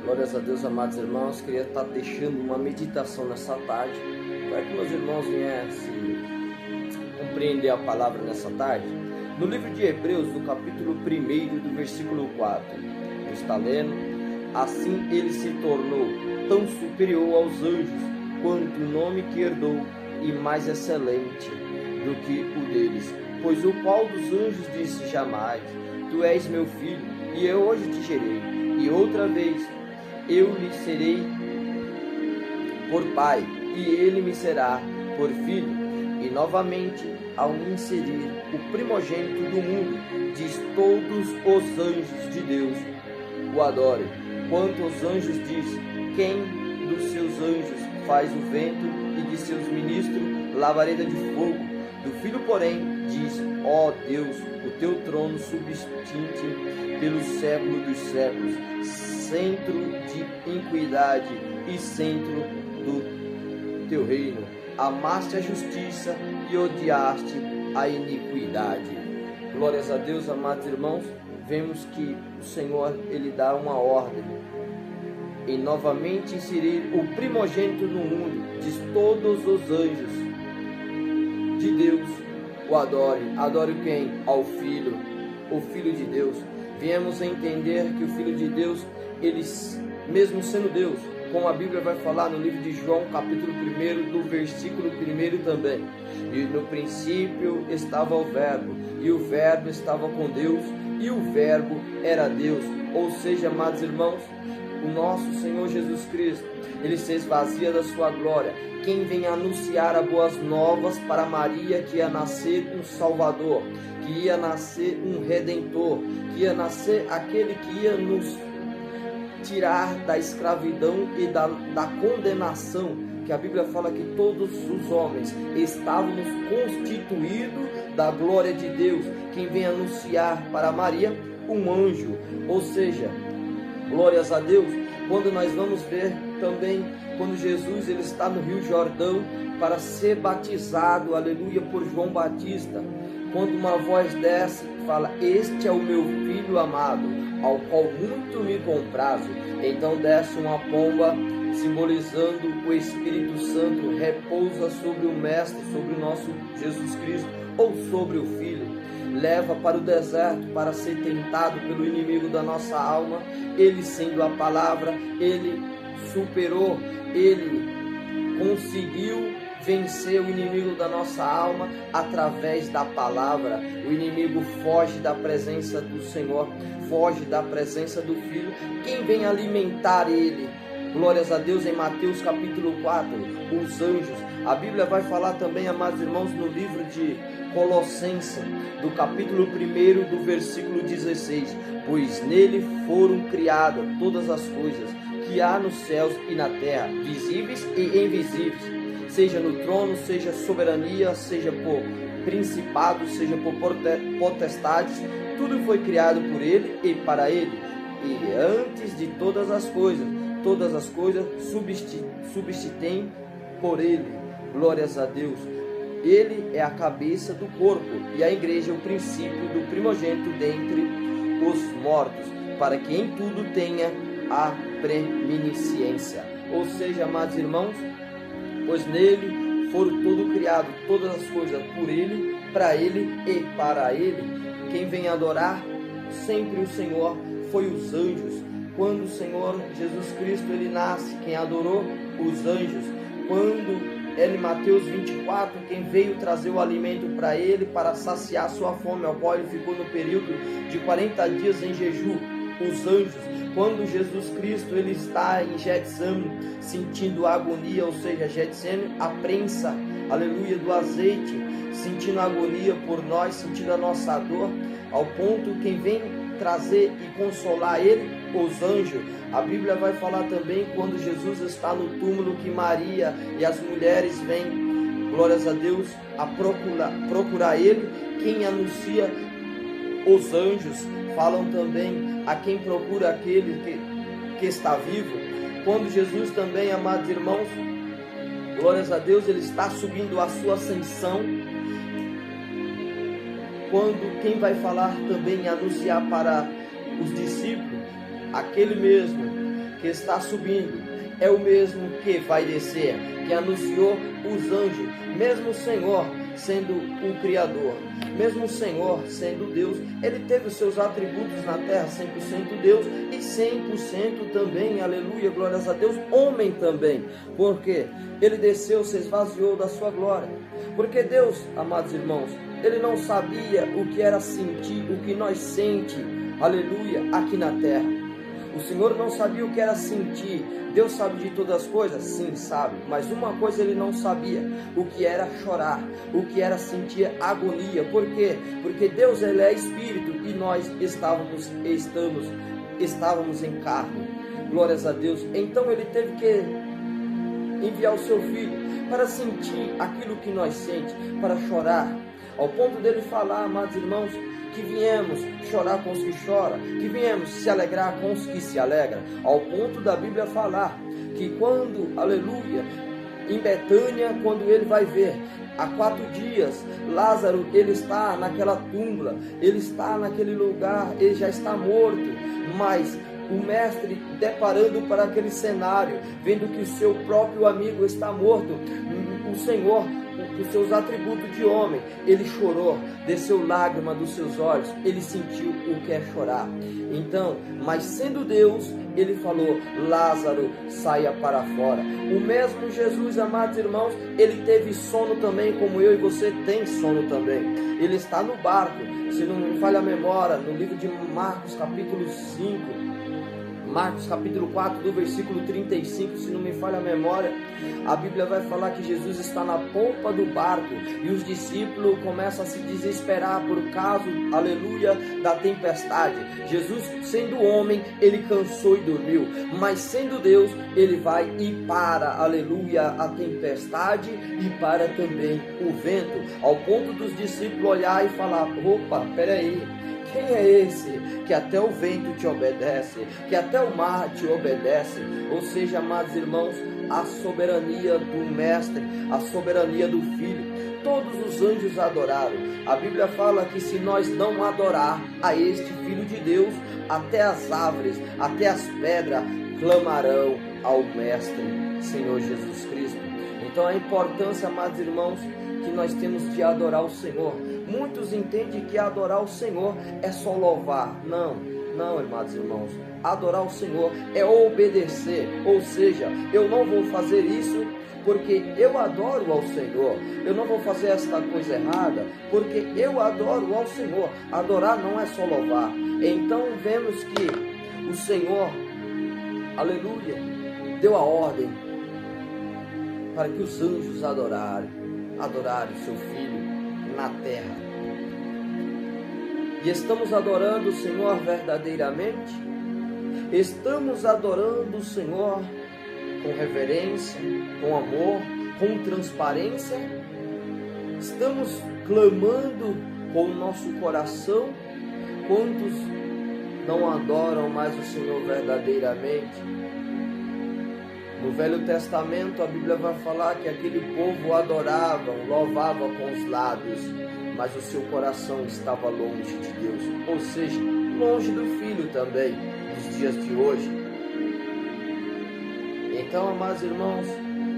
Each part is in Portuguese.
Glórias a Deus, amados irmãos. Queria estar deixando uma meditação nessa tarde para que meus irmãos viessem compreender a palavra nessa tarde. No livro de Hebreus, do capítulo 1, do versículo 4, está lendo: assim ele se tornou tão superior aos anjos quanto o nome que herdou, e mais excelente do que o deles. Pois o qual dos anjos disse jamais: tu és meu filho, e eu hoje te gerei. E outra vez eu lhe serei por pai, e ele me será por filho. E novamente, ao inserir o primogênito do mundo, diz: todos os anjos de Deus o adorem. Quanto aos anjos diz: quem dos seus anjos faz o vento, e de seus ministros labareda de fogo. Do filho, porém, diz: ó Deus, o teu trono subsiste pelo século dos séculos, centro de iniquidade e centro do teu reino. Amaste a justiça e odiaste a iniquidade. Glórias a Deus, amados irmãos. Vemos que o Senhor, ele dá uma ordem em novamente inserir o primogênito no mundo. Diz: todos os anjos de Deus o adorem. Adore quem? Ao Filho, o Filho de Deus. Viemos a entender que o Filho de Deus, ele mesmo sendo Deus, como a Bíblia vai falar no livro de João, capítulo 1, do versículo 1 também: e no princípio estava o Verbo, e o Verbo estava com Deus, e o Verbo era Deus. Ou seja, amados irmãos, o nosso Senhor Jesus Cristo, ele se esvazia da sua glória. Quem vem anunciar as boas novas para Maria, que ia nascer um Salvador, que ia nascer um Redentor, que ia nascer aquele que ia nos tirar da escravidão e da condenação, que a Bíblia fala que todos os homens estávamos constituídos da glória de Deus. Quem vem anunciar para Maria? Um anjo. Ou seja, glórias a Deus. Quando nós vamos ver também, quando Jesus ele está no Rio Jordão para ser batizado, aleluia, por João Batista, quando uma voz desce, fala: este é o meu filho amado, ao qual muito me comprazo. Então desce uma pomba, simbolizando o Espírito Santo, repousa sobre o Mestre, sobre o nosso Jesus Cristo, ou sobre o Filho. Leva para o deserto para ser tentado pelo inimigo da nossa alma. Ele, sendo a palavra, ele superou, ele conseguiu vencer o inimigo da nossa alma através da palavra. O inimigo foge da presença do Senhor, foge da presença do Filho. Quem vem alimentar ele? Glórias a Deus. Em Mateus capítulo 4, os anjos. A Bíblia vai falar também, amados irmãos, no livro de Colossenses, do capítulo 1, do versículo 16: pois nele foram criadas todas as coisas que há nos céus e na terra, visíveis e invisíveis, seja no trono, seja soberania, seja por principados, seja por potestades. Tudo foi criado por ele e para ele. E antes de todas as coisas subsistem por ele. Glórias a Deus. Ele é a cabeça do corpo, e a igreja é o princípio do primogênito dentre os mortos, para que em tudo tenha a preeminência. Ou seja, amados irmãos, pois nele foram tudo criado, todas as coisas por ele, para ele e para ele. Quem vem adorar sempre o Senhor foi os anjos. Quando o Senhor Jesus Cristo ele nasce, quem adorou? Os anjos. Quando em Mateus 24, quem veio trazer o alimento para ele, para saciar sua fome, ao qual ele ficou no período de 40 dias em jejum? Os anjos. Quando Jesus Cristo ele está em Getsemane, sentindo a agonia, ou seja, Getsemane, a prensa, aleluia, do azeite, sentindo a agonia por nós, sentindo a nossa dor, ao ponto quem vem trazer e consolar ele? Os anjos. A Bíblia vai falar também quando Jesus está no túmulo, que Maria e as mulheres vêm, glórias a Deus, a procurar ele. Quem anuncia? Os anjos. Falam também a quem procura aquele que está vivo. Quando Jesus também, amados irmãos, glórias a Deus, ele está subindo a sua ascensão. Quando quem vai falar também e anunciar para os discípulos? Aquele mesmo que está subindo é o mesmo que vai descer, que anunciou os anjos, mesmo o Senhor sendo o Criador, mesmo o Senhor sendo Deus, ele teve os seus atributos na terra, 100% Deus e 100% também, aleluia, glórias a Deus, homem também, porque ele desceu, se esvaziou da sua glória, porque Deus, amados irmãos, ele não sabia o que era sentir, o que nós sente, aleluia, aqui na terra. O Senhor não sabia o que era sentir. Deus sabe de todas as coisas? Sim, sabe. Mas uma coisa ele não sabia, o que era chorar, o que era sentir agonia. Por quê? Porque Deus, ele é espírito e nós estávamos em carne. Glórias a Deus. Então ele teve que enviar o seu filho para sentir aquilo que nós sentimos, para chorar. Ao ponto dele falar, amados irmãos, que viemos chorar com os que choram, que viemos se alegrar com os que se alegram, ao ponto da Bíblia falar que quando, aleluia, em Betânia, quando ele vai ver, há 4 dias, Lázaro, ele está naquela tumba, ele está naquele lugar, ele já está morto, mas o mestre, deparando para aquele cenário, vendo que o seu próprio amigo está morto, o Senhor, os seus atributos de homem, ele chorou, desceu lágrima dos seus olhos, ele sentiu o que é chorar. Então, mas sendo Deus, ele falou, Lázaro, saia para fora. O mesmo Jesus, amados irmãos, ele teve sono também, como eu e você tem sono também. Ele está no barco, se não me falha a memória, no livro de Marcos, capítulo 5, Marcos capítulo 4, do versículo 35, se não me falha a memória, a Bíblia vai falar que Jesus está na polpa do barco e os discípulos começam a se desesperar por causa, aleluia, da tempestade. Jesus, sendo homem, ele cansou e dormiu, mas sendo Deus, ele vai e para, aleluia, a tempestade e para também o vento, ao ponto dos discípulos olhar e falar, opa, peraí, quem é esse que até o vento te obedece, que até o mar te obedece? Ou seja, amados irmãos, a soberania do Mestre, a soberania do Filho. Todos os anjos adoraram. A Bíblia fala que se nós não adorar a este Filho de Deus, até as árvores, até as pedras clamarão ao Mestre, Senhor Jesus Cristo. Então a importância, amados irmãos, que nós temos de adorar o Senhor. Muitos entendem que adorar o Senhor é só louvar. Não, amados irmãos. Adorar o Senhor é obedecer. Ou seja, eu não vou fazer isso porque eu adoro ao Senhor. Eu não vou fazer esta coisa errada porque eu adoro ao Senhor. Adorar não é só louvar. Então vemos que o Senhor, aleluia, deu a ordem para que os anjos adorarem o seu Filho na terra. E estamos adorando o Senhor verdadeiramente? Estamos adorando o Senhor com reverência, com amor, com transparência? Estamos clamando com o nosso coração? Quantos não adoram mais o Senhor verdadeiramente? No Velho Testamento, a Bíblia vai falar que aquele povo adorava, louvava com os lábios, mas o seu coração estava longe de Deus, ou seja, longe do Filho também, nos dias de hoje. Então, amados irmãos,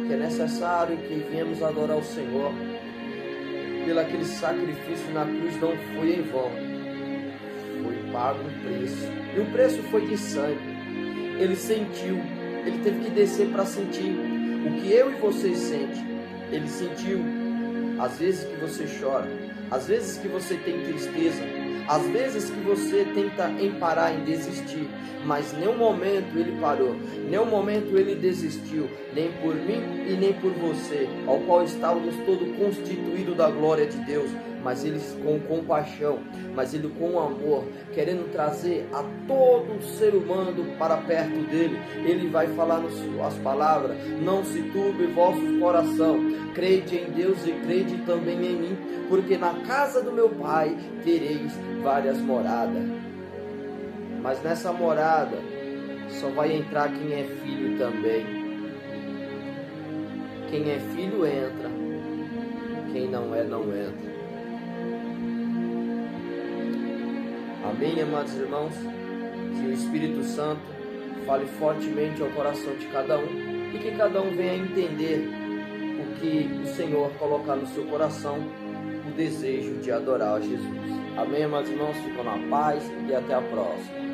que é necessário que venhamos adorar o Senhor, pelo aquele sacrifício na cruz não foi em vão, foi pago um preço, e o preço foi de sangue. Ele sentiu, ele teve que descer para sentir o que eu e você sente. Ele sentiu, às vezes que você chora, às vezes que você tem tristeza, às vezes que você tenta parar em desistir, mas nenhum momento ele parou, nenhum momento ele desistiu, nem por mim e nem por você, ao qual estávamos todos constituídos da glória de Deus, mas ele com compaixão, mas ele com amor, querendo trazer a todo ser humano para perto dele. Ele vai falar as palavras: não se turbe vosso coração, crede em Deus e crede também em mim, porque na casa do meu Pai tereis várias moradas. Mas nessa morada só vai entrar quem é filho também. Quem é filho entra, quem não é não entra. Amém, amados irmãos? Que o Espírito Santo fale fortemente ao coração de cada um e que cada um venha entender o que o Senhor colocar no seu coração, o desejo de adorar a Jesus. Amém, meus irmãos? Ficam na paz e até a próxima.